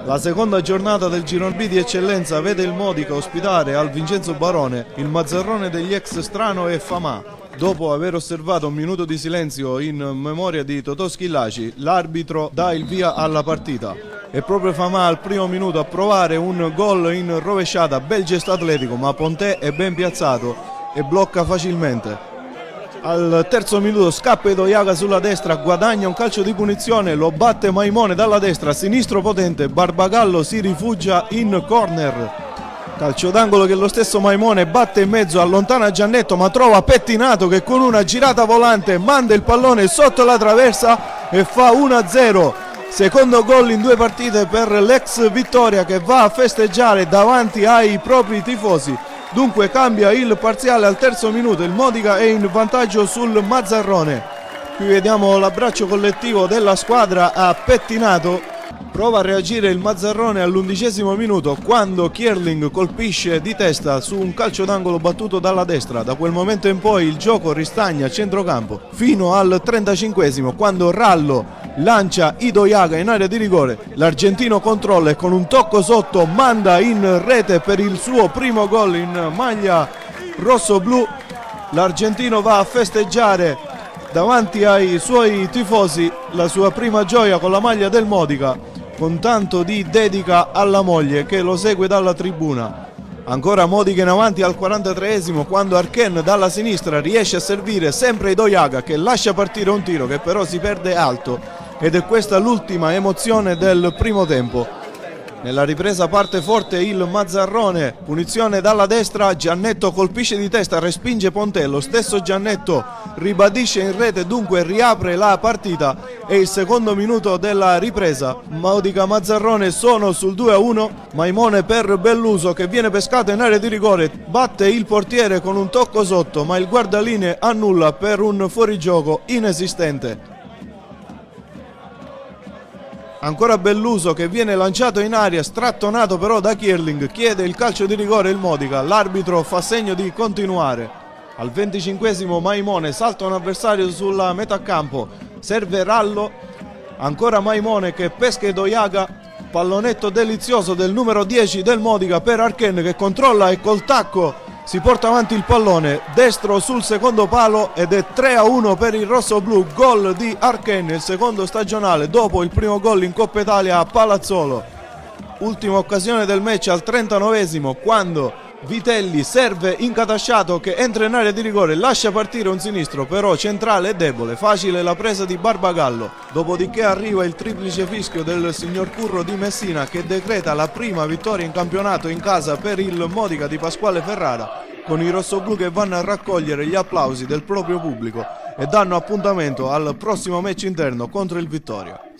La seconda giornata del Girone B di eccellenza vede il Modica ospitare al Vincenzo Barone il Mazzarrone degli ex Strano e Famà. Dopo aver osservato un minuto di silenzio in memoria di Totò Schillaci, l'arbitro dà il via alla partita. È proprio Famà al primo minuto a provare un gol in rovesciata, bel gesto atletico, ma Pontè è ben piazzato e blocca facilmente. Al terzo minuto scappa Idoiaga sulla destra, guadagna un calcio di punizione, lo batte Maimone dalla destra, sinistro potente, Barbagallo si rifugia in corner. Calcio d'angolo che lo stesso Maimone batte in mezzo, allontana Giannetto ma trova Pettinato che con una girata volante manda il pallone sotto la traversa e fa 1-0. Secondo gol in 2 partite per l'ex Vittoria che va a festeggiare davanti ai propri tifosi. Dunque cambia il parziale al terzo minuto, il Modica è in vantaggio sul Mazzarrone. Qui vediamo l'abbraccio collettivo della squadra a Pettinato. Prova a reagire il Mazzarrone all'11° minuto quando Kierling colpisce di testa su un calcio d'angolo battuto dalla destra. Da quel momento in poi il gioco ristagna a centrocampo fino al 35° quando Rallo lancia Idoiaga in area di rigore. L'argentino controlla e con un tocco sotto manda in rete per il suo primo gol in maglia rosso-blu. L'argentino va a festeggiare davanti ai suoi tifosi la sua prima gioia con la maglia del Modica, con tanto di dedica alla moglie che lo segue dalla tribuna. Ancora Modica in avanti al 43° quando Archen dalla sinistra riesce a servire sempre Idoiaga che lascia partire un tiro che però si perde alto ed è questa l'ultima emozione del primo tempo. Nella ripresa parte forte il Mazzarrone, punizione dalla destra, Giannetto colpisce di testa, respinge Pontè, lo stesso Giannetto ribadisce in rete, dunque riapre la partita. È il secondo minuto della ripresa, Modica Mazzarrone sono sul 2-1, Maimone per Belluso che viene pescato in area di rigore, batte il portiere con un tocco sotto ma il guardalinee annulla per un fuorigioco inesistente. Ancora Belluso che viene lanciato in aria, strattonato però da Kierling, chiede il calcio di rigore il Modica, l'arbitro fa segno di continuare. Al 25° Maimone salta un avversario sulla metà campo, serve Rallo, ancora Maimone che pesca Idoiaga, pallonetto delizioso del numero 10 del Modica per Archen che controlla e col tacco si porta avanti il pallone destro sul secondo palo ed è 3-1 per il rossoblu, gol di Archen, il secondo stagionale dopo il primo gol in Coppa Italia a Palazzolo. Ultima occasione del match al 39° quando Vitelli serve Incatasciato che entra in area di rigore, lascia partire un sinistro però centrale e debole, facile la presa di Barbagallo, dopodiché arriva il triplice fischio del signor Curro di Messina che decreta la prima vittoria in campionato in casa per il Modica di Pasquale Ferrara, con i rossoblù che vanno a raccogliere gli applausi del proprio pubblico e danno appuntamento al prossimo match interno contro il Vittoria.